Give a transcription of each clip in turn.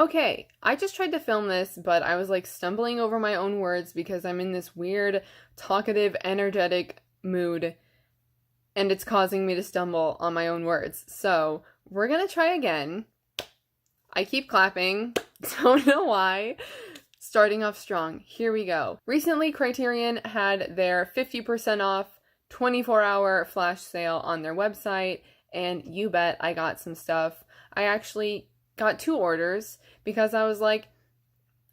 Okay, I just tried to film this, but I was like stumbling over my own words because I'm in this weird, talkative, energetic mood, and it's causing me to stumble on my own words. So, we're gonna try again. I keep clapping, don't know why. Starting off strong. Here we go. Recently, Criterion had their 50% off 24-hour flash sale on their website, and you bet I got some stuff. I actually got 2 orders because I was like,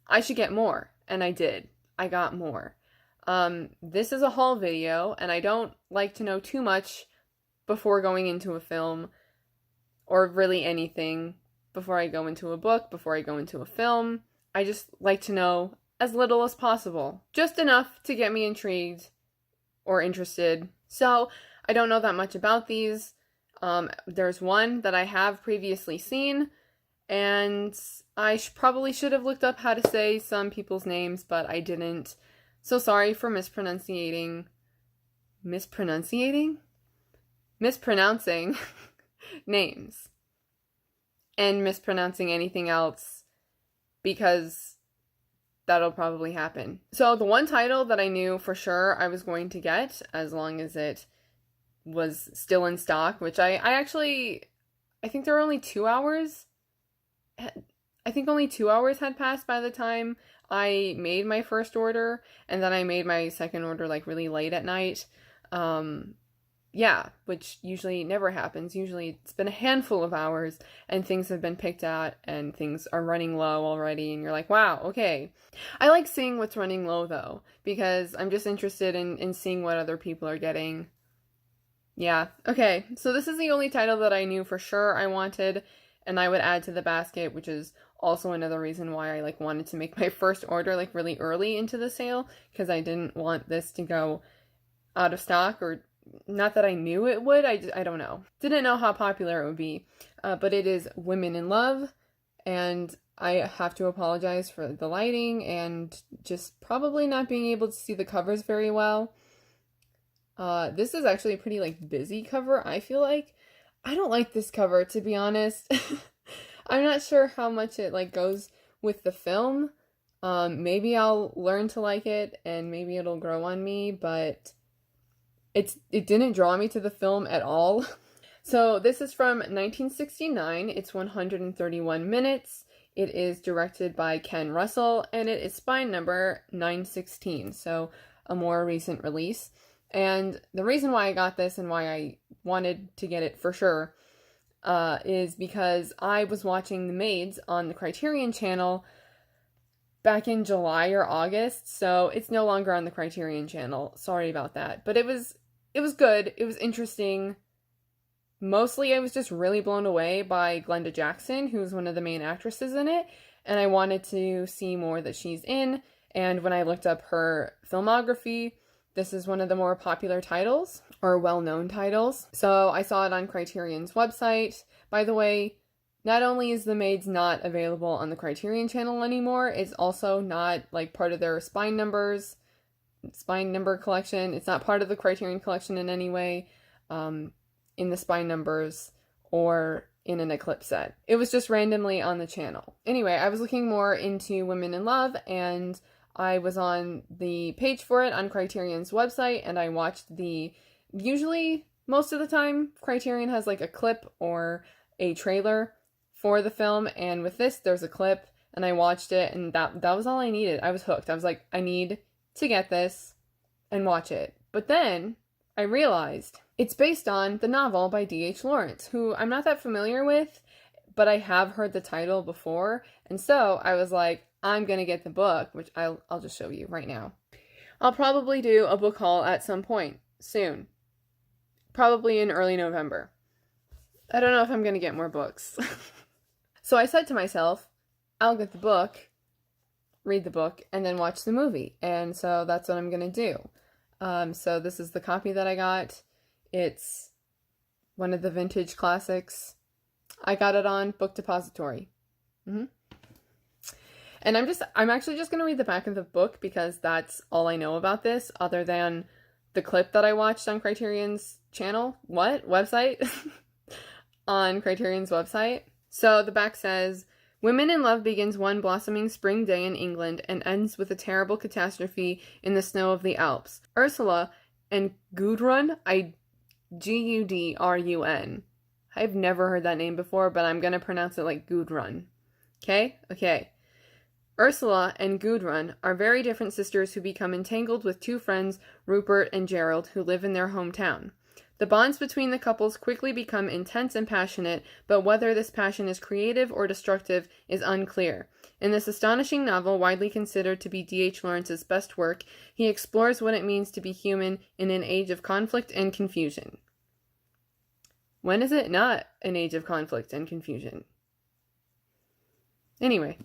I should get more, and I did. I got more. This is a haul video, and I don't like to know too much before going into a film, or really anything, before I go into a book, before I go into a film. I just like to know as little as possible. Just enough to get me intrigued or interested. So, I don't know that much about these. There's one that I have previously seen, and I probably should have looked up how to say some people's names, but I didn't. So sorry for mispronouncing names. And mispronouncing anything else, because that'll probably happen. So the one title that I knew for sure I was going to get, as long as it was still in stock, which I think there were only 2 hours. I think only 2 hours had passed by the time I made my first order, and then I made my second order like really late at night. Yeah, which usually never happens. Usually it's been a handful of hours and things have been picked at and things are running low already and you're like, wow, okay. I like seeing what's running low though, because I'm just interested in seeing what other people are getting. Yeah, okay. So this is the only title that I knew for sure I wanted and I would add to the basket, which is also another reason why I like wanted to make my first order like really early into the sale, because I didn't want this to go out of stock, or not that I knew it would, I don't know. Didn't know how popular it would be. But it is Women in Love, and I have to apologize for the lighting and just probably not being able to see the covers very well. This is actually a pretty like busy cover, I feel like. I don't like this cover, to be honest. I'm not sure how much it like goes with the film. Maybe I'll learn to like it and maybe it'll grow on me, but it didn't draw me to the film at all. So this is from 1969. It's 131 minutes. It is directed by Ken Russell, and it is spine number 916, so a more recent release. And the reason why I got this and why I wanted to get it for sure is because I was watching The Maids on the Criterion Channel back in July or August, so it's no longer on the Criterion Channel. Sorry about that. But it was good. It was interesting. Mostly I was just really blown away by Glenda Jackson, who's one of the main actresses in it, and I wanted to see more that she's in, and when I looked up her filmography, this is one of the more popular titles, or well-known titles. So I saw it on Criterion's website. By the way, not only is The Maids not available on the Criterion Channel anymore, it's also not like part of their spine number collection. It's not part of the Criterion collection in any way, in the spine numbers or in an Eclipse set. It was just randomly on the channel. Anyway, I was looking more into Women in Love, and I was on the page for it on Criterion's website, and I watched usually, most of the time, Criterion has like a clip or a trailer for the film, and with this, there's a clip, and I watched it, and that was all I needed. I was hooked. I was like, I need to get this and watch it. But then I realized it's based on the novel by D.H. Lawrence, who I'm not that familiar with, but I have heard the title before, and so I was like, I'm gonna get the book, which I'll just show you right now. I'll probably do a book haul at some point soon, probably in early November. I don't know if I'm gonna get more books. So I said to myself, I'll get the book, read the book, and then watch the movie, and so that's what I'm gonna do. So this is the copy that I got. It's one of the vintage classics. I got it on Book Depository. And I'm actually just going to read the back of the book because that's all I know about this, other than the clip that I watched on Criterion's channel. Website? On Criterion's website. So the back says, Women in Love begins one blossoming spring day in England and ends with a terrible catastrophe in the snow of the Alps. Ursula and Gudrun, Gudrun. I've never heard that name before, but I'm going to pronounce it like Gudrun. Okay? Okay. Ursula and Gudrun are very different sisters who become entangled with two friends, Rupert and Gerald, who live in their hometown. The bonds between the couples quickly become intense and passionate, but whether this passion is creative or destructive is unclear. In this astonishing novel, widely considered to be D.H. Lawrence's best work, he explores what it means to be human in an age of conflict and confusion. When is it not an age of conflict and confusion? Anyway,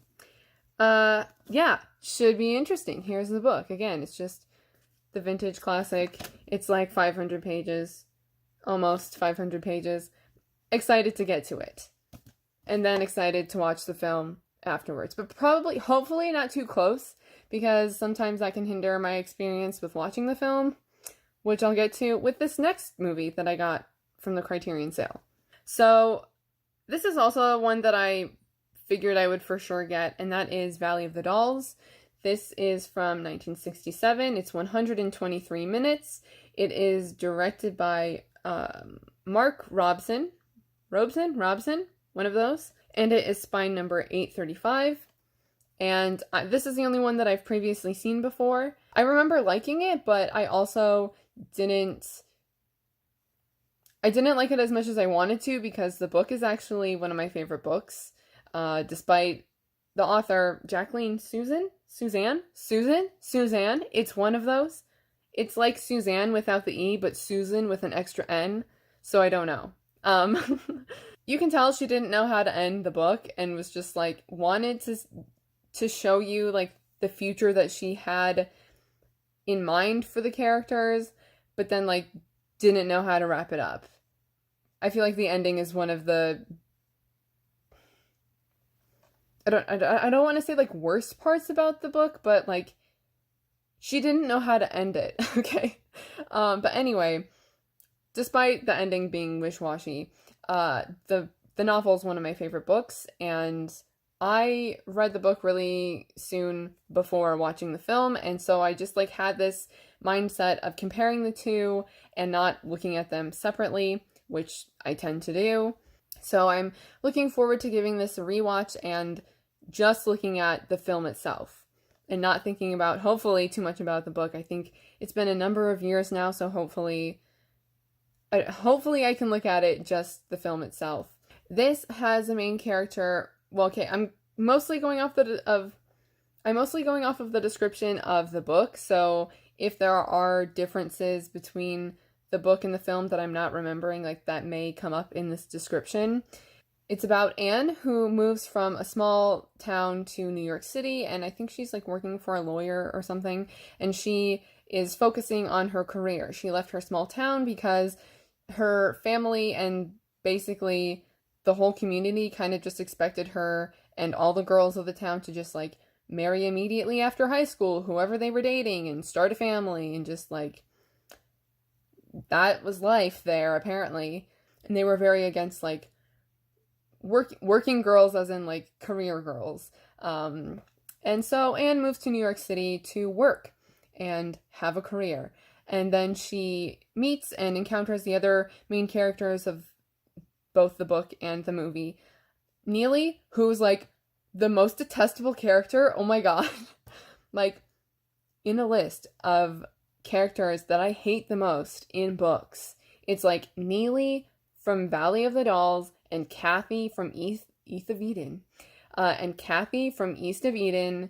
yeah, should be interesting. Here's the book. Again, it's just the vintage classic. It's like 500 pages. Almost 500 pages. Excited to get to it. And then excited to watch the film afterwards. But probably, hopefully not too close, because sometimes that can hinder my experience with watching the film, which I'll get to with this next movie that I got from the Criterion sale. So, this is also one that I figured I would for sure get, and that is Valley of the Dolls. This is from 1967. It's 123 minutes. It is directed by Mark Robson, one of those, and it is spine number 835, and this is the only one that I've previously seen before. I remember liking it, but I also didn't like it as much as I wanted to, because the book is actually one of my favorite books, despite the author, Jacqueline Susann, it's one of those. It's like Suzanne without the E, but Susan with an extra N, so I don't know. You can tell she didn't know how to end the book and was just like, wanted to show you like the future that she had in mind for the characters, but then like didn't know how to wrap it up. I feel like the ending is one of the, I don't want to say like worst parts about the book, but like she didn't know how to end it, okay? But anyway, despite the ending being wish-washy, the novel is one of my favorite books, and I read the book really soon before watching the film, and so I just like had this mindset of comparing the two and not looking at them separately, which I tend to do. So I'm looking forward to giving this a rewatch and just looking at the film itself and not thinking about, hopefully, too much about the book. I think it's been a number of years now, so hopefully I can look at it, just the film itself. This has a main character. Well, okay, I'm mostly going off of the description of the book, so if there are differences between the book and the film that I'm not remembering, like that may come up in this description. It's about Anne, who moves from a small town to New York City, and I think she's like working for a lawyer or something, and she is focusing on her career. She left her small town because her family and basically the whole community kind of just expected her and all the girls of the town to just like marry immediately after high school, whoever they were dating, and start a family, and just like that was life there apparently. And they were very against like working girls, as in like career girls. And so Anne moves to New York City to work and have a career. And then she meets and encounters the other main characters of both the book and the movie. Neely, who's like the most detestable character, oh my god. Like, in a list of characters that I hate the most in books, it's like Neely from Valley of the Dolls and Kathy from East of Eden. And Kathy from East of Eden,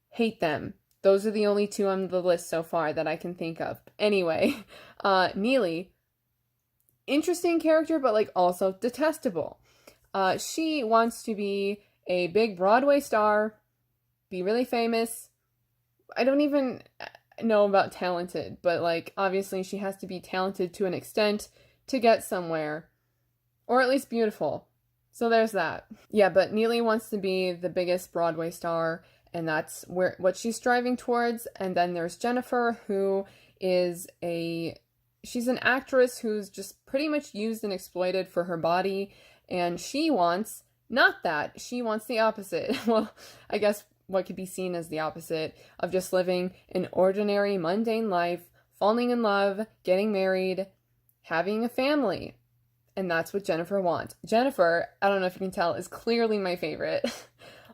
hate them. Those are the only two on the list so far that I can think of. Anyway, Neely, interesting character, but like also detestable. She wants to be a big Broadway star, be really famous. I don't even know about talented, but like obviously she has to be talented to an extent to get somewhere, or at least beautiful. So there's that. Yeah, but Neely wants to be the biggest Broadway star, and that's what she's striving towards. And then there's Jennifer, who is she's an actress who's just pretty much used and exploited for her body, and she wants Not that. She wants the opposite. Well, I guess what could be seen as the opposite of just living an ordinary, mundane life, falling in love, getting married, having a family. And that's what Jennifer wants. Jennifer, I don't know if you can tell, is clearly my favorite.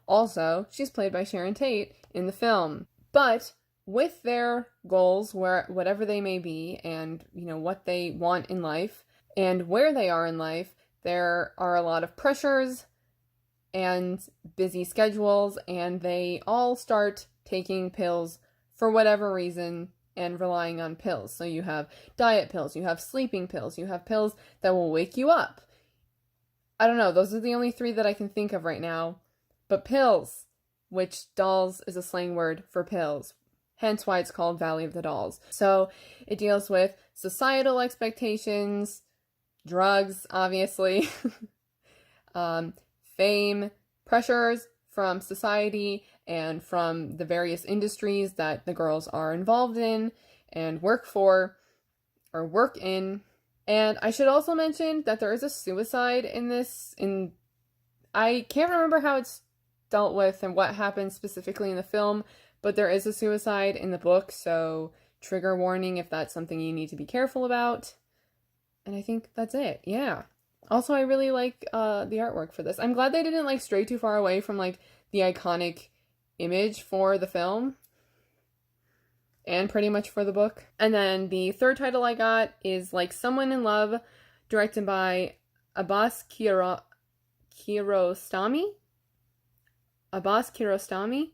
Also, she's played by Sharon Tate in the film. But with their goals, whatever they may be, and what they want in life, and where they are in life, there are a lot of pressures and busy schedules, and they all start taking pills for whatever reason and relying on pills. So you have diet pills, you have sleeping pills, you have pills that will wake you up. I don't know, those are the only 3 that I can think of right now. But pills, which dolls is a slang word for pills, hence why it's called Valley of the Dolls. So it deals with societal expectations, drugs, obviously, fame, pressures from society and from the various industries that the girls are involved in and work for or work in. And I should also mention that there is a suicide in this. I can't remember how it's dealt with and what happens specifically in the film, but there is a suicide in the book, so trigger warning if that's something you need to be careful about. And I think that's it. Yeah. Also, I really like the artwork for this. I'm glad they didn't stray too far away from the iconic image for the film and pretty much for the book. And then the third title I got is Like Someone in Love, directed by Abbas Kiarostami. Abbas Kiarostami.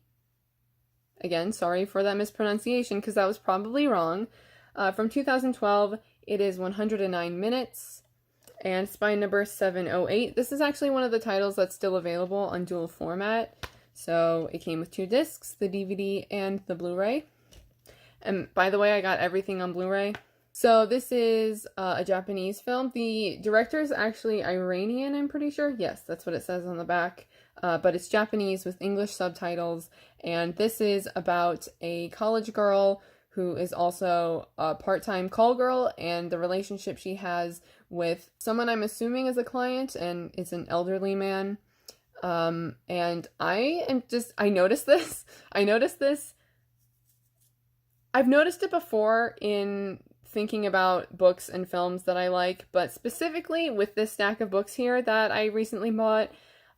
Again, sorry for that mispronunciation because that was probably wrong. From 2012, it is 109 minutes. And it's by number 708. This is actually one of the titles that's still available on dual format. So it came with 2 discs, the DVD and the Blu-ray. And by the way, I got everything on Blu-ray. So this is a Japanese film. The director is actually Iranian, I'm pretty sure. Yes, that's what it says on the back. But it's Japanese with English subtitles. And this is about a college girl who is also a part-time call girl, and the relationship she has with someone I'm assuming is a client, and it's an elderly man. And I noticed this. I've noticed it before in thinking about books and films that I like, but specifically with this stack of books here that I recently bought,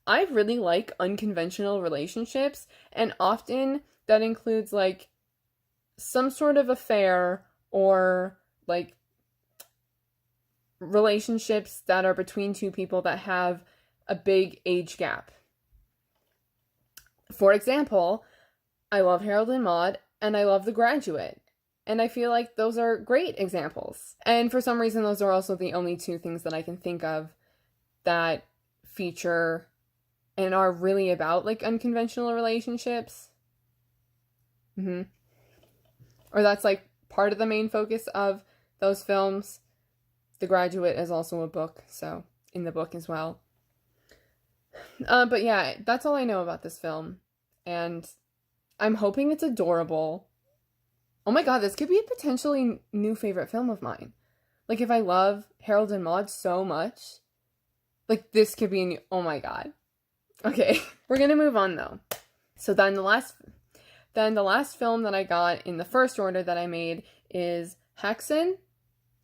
I really like unconventional relationships, and often that includes some sort of affair or relationships that are between 2 people that have a big age gap. For example, I love Harold and Maude and I love The Graduate, and I feel like those are great examples. And for some reason, those are also the only 2 things that I can think of that feature and are really about unconventional relationships. Or that's part of the main focus of those films. The Graduate is also a book, so in the book as well. But yeah, that's all I know about this film. And I'm hoping it's adorable. Oh my god, this could be a potentially new favorite film of mine. If I love Harold and Maude so much, this could be a new... Oh my god. Okay, we're gonna move on though. So then the last film that I got in the first order that I made is Hexon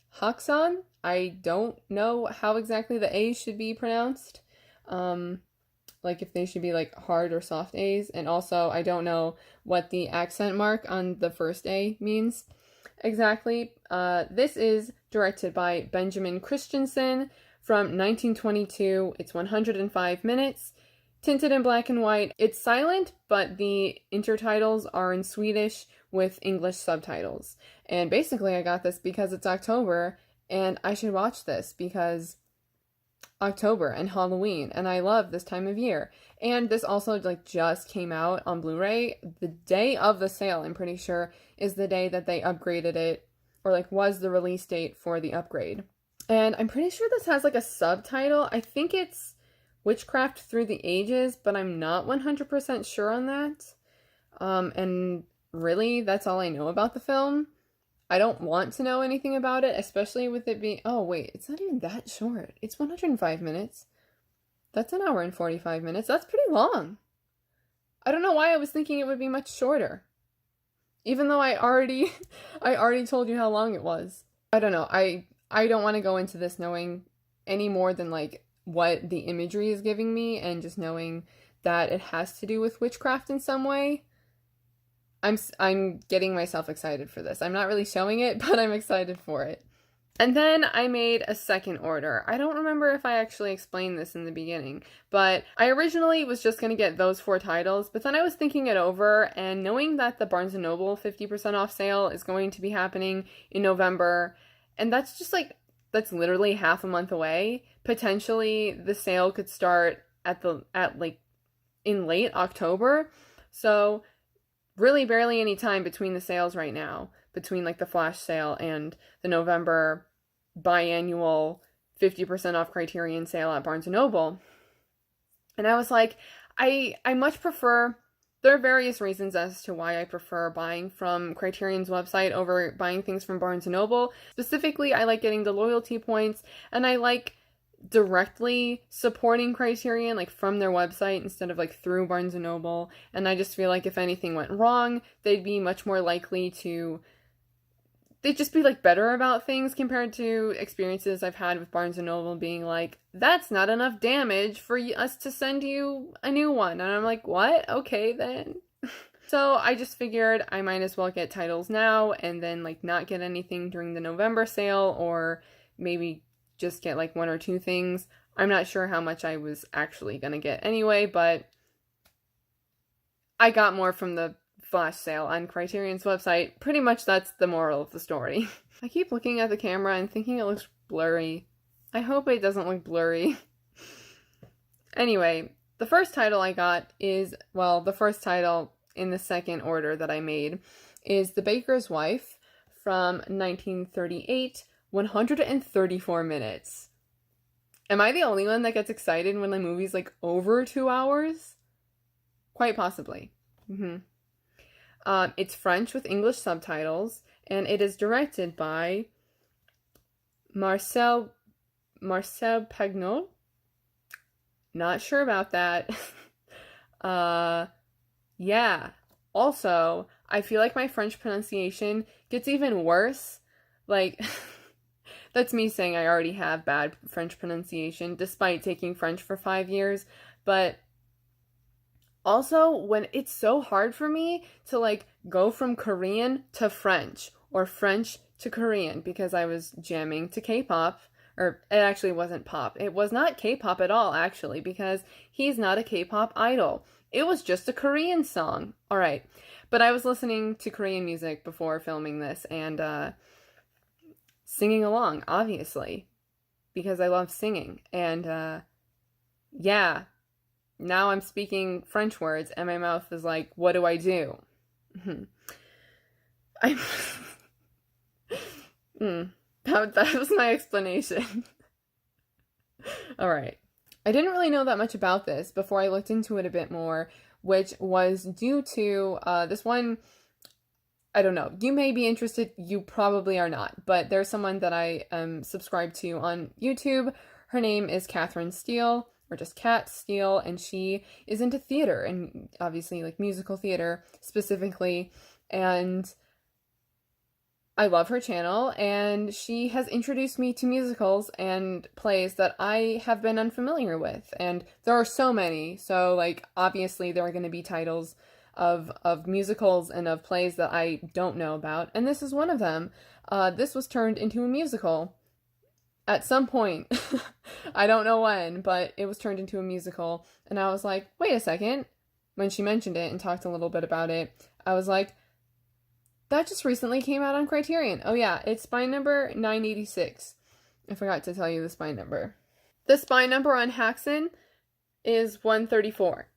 Hawkson. I don't know how exactly the A's should be pronounced. If they should be hard or soft A's. And also, I don't know what the accent mark on the first A means exactly. This is directed by Benjamin Christensen from 1922. It's 105 minutes. Tinted in black and white. It's silent, but the intertitles are in Swedish with English subtitles. And basically I got this because it's October and I should watch this because October and Halloween, and I love this time of year. And this also just came out on Blu-ray. The day of the sale, I'm pretty sure, is the day that they upgraded it, or was the release date for the upgrade. And I'm pretty sure this has a subtitle. I think it's Witchcraft Through the Ages, but I'm not 100% sure on that. And really, that's all I know about the film. I don't want to know anything about it, especially with it being... Oh, wait, it's not even that short. It's 105 minutes. That's an hour and 45 minutes. That's pretty long. I don't know why I was thinking it would be much shorter. Even though I already told you how long it was. I don't know. I don't want to go into this knowing any more than like what the imagery is giving me and just knowing that it has to do with witchcraft in some way. I'm getting myself excited for this. I'm not really showing it, but I'm excited for it. And then I made a second order. I don't remember if I actually explained this in the beginning, but I originally was just going to get those 4 titles, but then I was thinking it over, and knowing that the Barnes & Noble 50% off sale is going to be happening in November, and that's just like, that's literally half a month away. Potentially the sale could start in late October. So really barely any time between the sales right now, between like the flash sale and the November biannual 50% off Criterion sale at Barnes & Noble. And I was like, I much prefer, there are various reasons as to why I prefer buying from Criterion's website over buying things from Barnes & Noble. Specifically, I like getting the loyalty points, and I like directly supporting Criterion, like from their website instead of like through Barnes & Noble. And I just feel like if anything went wrong, they'd be much more likely to, they'd just be like better about things compared to experiences I've had with Barnes & Noble being like, that's not enough damage for us to send you a new one. And I'm like, what? Okay then. So I just figured I might as well get titles now and then like not get anything during the November sale, or maybe just get like 1 or 2 things. I'm not sure how much I was actually gonna get anyway, but I got more from the flash sale on Criterion's website. Pretty much that's the moral of the story. I keep looking at the camera and thinking it looks blurry. I hope it doesn't look blurry. Anyway, the first title I got is, well, the first title in the second order that I made is The Baker's Wife from 1938, 134 minutes. Am I the only one that gets excited when the movie's like over 2 hours? Quite possibly. It's French with English subtitles, and it is directed by Marcel Pagnol. Not sure about that. Yeah. Also, I feel like my French pronunciation gets even worse. Like, that's me saying I already have bad French pronunciation, despite taking French for 5 years. But also, when it's so hard for me to, like, go from Korean to French, or French to Korean, because I was jamming to K-pop, or it actually wasn't pop. It was not K-pop at all, actually, because he's not a K-pop idol. It was just a Korean song. All right. But I was listening to Korean music before filming this, and singing along, obviously, because I love singing. And yeah, now I'm speaking French words, and my mouth is like, what do I do? That was my explanation. All right. I didn't really know that much about this before I looked into it a bit more, which was due to this one. I don't know. You may be interested. You probably are not. But there's someone that I subscribe to on YouTube. Her name is Catherine Steele, or just Cat Steele, and she is into theater, and obviously like musical theater specifically. And I love her channel, and she has introduced me to musicals and plays that I have been unfamiliar with. And there are so many. So like obviously there are going to be titles of musicals and of plays that I don't know about, and this is one of them. This was turned into a musical at some point. I don't know when, but it was turned into a musical, and I was like, wait a second. When she mentioned it and talked a little bit about it, I was like, that just recently came out on Criterion. Oh yeah, it's spine number 986. I forgot to tell you the spine number. The spine number on Häxan is 134.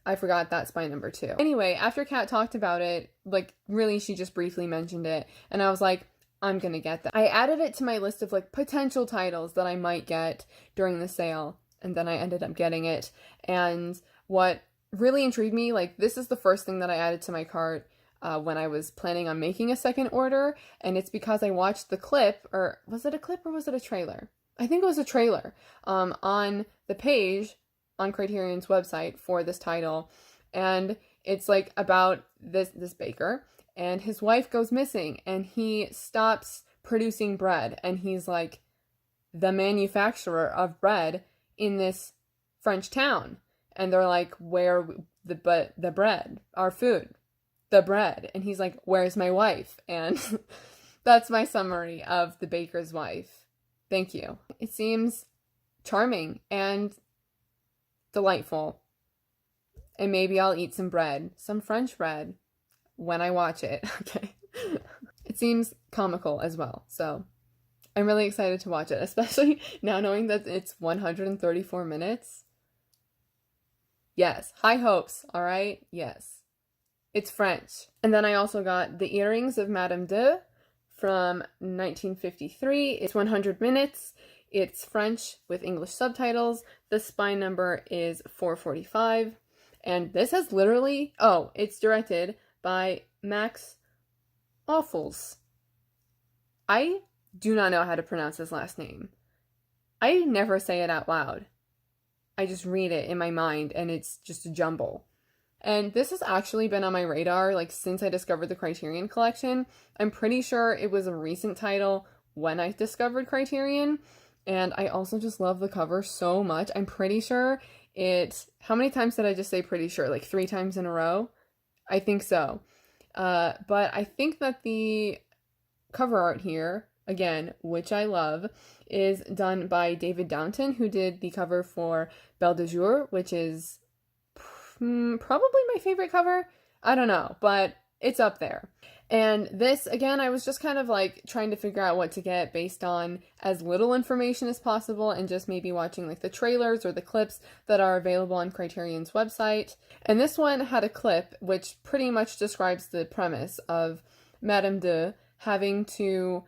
I forgot that spine number too. Anyway, after Kat talked about it, like really she just briefly mentioned it, and I was like, I'm gonna get that. I added it to my list of like potential titles that I might get during the sale, and then I ended up getting it. And what really intrigued me, like this is the first thing that I added to my cart when I was planning on making a second order, and it's because I watched the clip, or was it a clip or was it a trailer? I think it was a trailer on the page on Criterion's website for this title, and it's like about this baker, and his wife goes missing, and he stops producing bread, and he's like the manufacturer of bread in this French town, and they're like, where the bread, our food, the bread, and he's like, where's my wife? And that's my summary of The Baker's Wife. Thank you. It seems charming and delightful. And maybe I'll eat some bread, some French bread, when I watch it. Okay. It seems comical as well. So I'm really excited to watch it, especially now knowing that it's 134 minutes. Yes. High hopes. All right. Yes. It's French. And then I also got The Earrings of Madame de from 1953. It's 100 minutes. It's French with English subtitles. The spine number is 445. And this has literally... Oh, it's directed by Max Offels. I do not know how to pronounce his last name. I never say it out loud. I just read it in my mind, and it's just a jumble. And this has actually been on my radar, like, since I discovered the Criterion collection. I'm pretty sure it was a recent title when I discovered Criterion, and I also just love the cover so much. I'm pretty sure how many times did I just say pretty sure? Like 3 times in a row? I think so. But I think that the cover art here, again, which I love, is done by David Downton, who did the cover for Belle de Jour, which is probably my favorite cover. I don't know, but it's up there. And this, again, I was just kind of like trying to figure out what to get based on as little information as possible and just maybe watching like the trailers or the clips that are available on Criterion's website. And this one had a clip which pretty much describes the premise of Madame de having to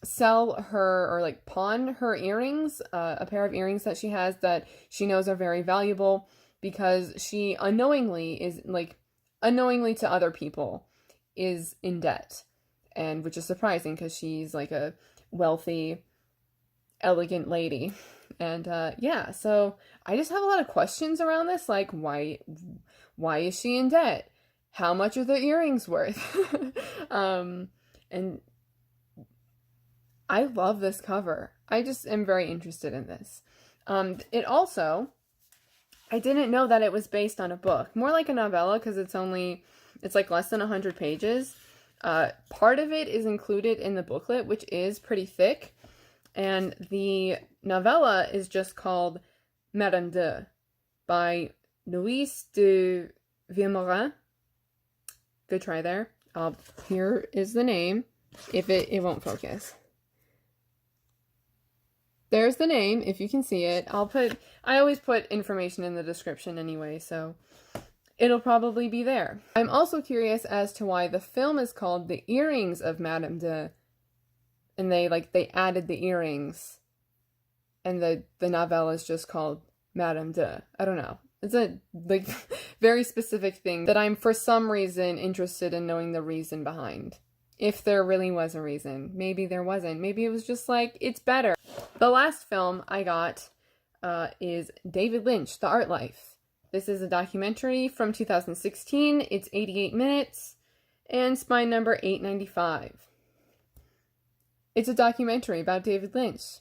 sell her, or like pawn her earrings, a pair of earrings that she has that she knows are very valuable, because she unknowingly to other people is in debt, and which is surprising because she's like a wealthy, elegant lady. And yeah, so I just have a lot of questions around this, like why is she in debt? How much are the earrings worth? And I love this cover. I just am very interested in this. It also, I didn't know that it was based on a book. More like a novella, because it's like less than 100 pages. Part of it is included in the booklet, which is pretty thick. And the novella is just called Madame de by Louise de Vilmorin. Good try there. Here is the name. If it won't focus. There's the name, if you can see it. I always put information in the description anyway, so it'll probably be there. I'm also curious as to why the film is called The Earrings of Madame de, and they added the earrings, and the novella is just called Madame de. I don't know. It's a very specific thing that I'm for some reason interested in knowing the reason behind. If there really was a reason. Maybe there wasn't. Maybe it was just like, it's better. The last film I got is David Lynch, The Art Life. This is a documentary from 2016. It's 88 minutes and spine number 895. It's a documentary about David Lynch.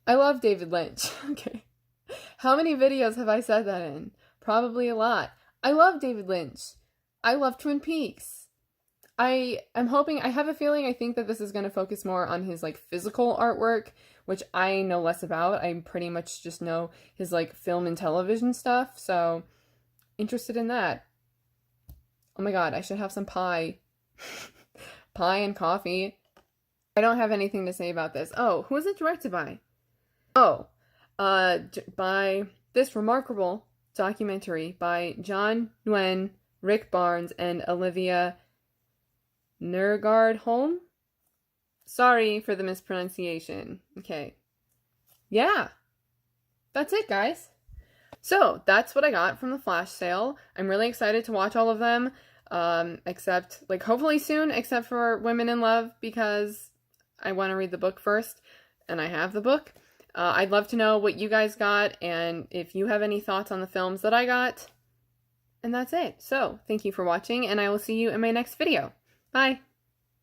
I love David Lynch. Okay. How many videos have I said that in? Probably a lot. I love David Lynch. I love Twin Peaks. I have a feeling, I think that this is going to focus more on his like physical artwork, which I know less about. I pretty much just know his like film and television stuff, so interested in that. Oh my god, I should have some pie. Pie and coffee. I don't have anything to say about this. Oh, who is it directed by? Oh, by this remarkable documentary by John Nguyen, Rick Barnes, and Olivia Nergard-Holm? Sorry for the mispronunciation. Okay. Yeah. That's it, guys. So, that's what I got from the flash sale. I'm really excited to watch all of them. Except, like, hopefully soon, except for Women in Love, because I want to read the book first. and I have the book. I'd love to know what you guys got, and if you have any thoughts on the films that I got. And that's it. So, thank you for watching, and I will see you in my next video. Bye!